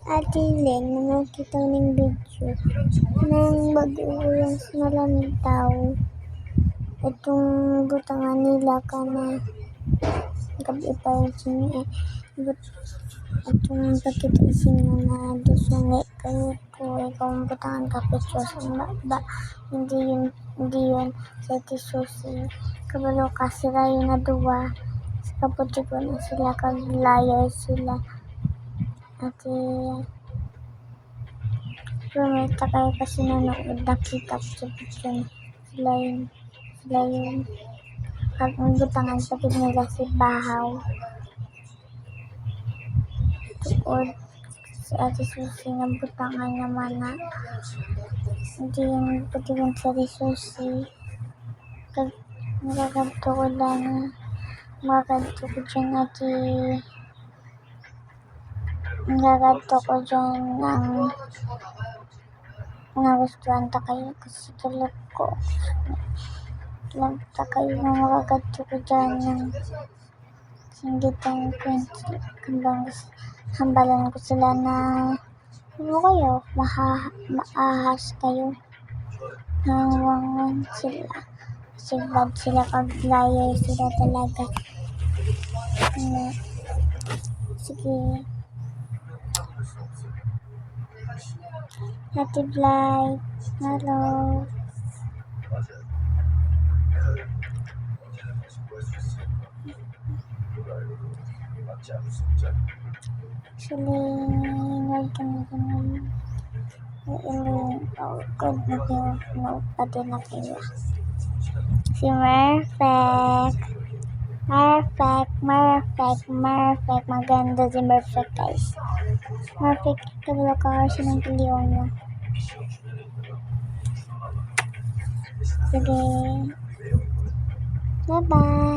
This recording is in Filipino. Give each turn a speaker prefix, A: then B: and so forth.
A: Ate Len na nakita ng video ng mag-uulas na lantaw. Itong butangan nila ka na gabi pa yung sinye. Itong pagkitising na dusungi kayo po. Ikaw ang butangan kapitsos. Ba, hindi yun sa tisusi. Kabalo ka sila yung naduwa. Sa kaputi ko na sila kaglayer sila. Ate Prometa kayo kasi nanood, nakita ko sa video na sila yun. Pag ang butangan sa nila si Bahaw. Tuod si Ate Susi ng butangan naman na hindi yung patigan sa Ate Susi. Pag nagaganto ko lang, magaganto ko dyan nagaganto ko dyan ng nagustuhan ta kayo kasi tulad ko. Tulad ta kayo na magaganto ko dyan ng singgitan ko hambang hambalan ko sila na ano kayo, maahas kayo. Nawangan sila. Kasi bad sila pag liar sila talaga. Sige. Happy Blight. Hello. Actually, welcome good na kayo. Pati na kayo. Si Perfect. Maganda si Perfect, guys. Perfect, kabalo ka kasi ng piliyon mo. Sige. Bye-bye.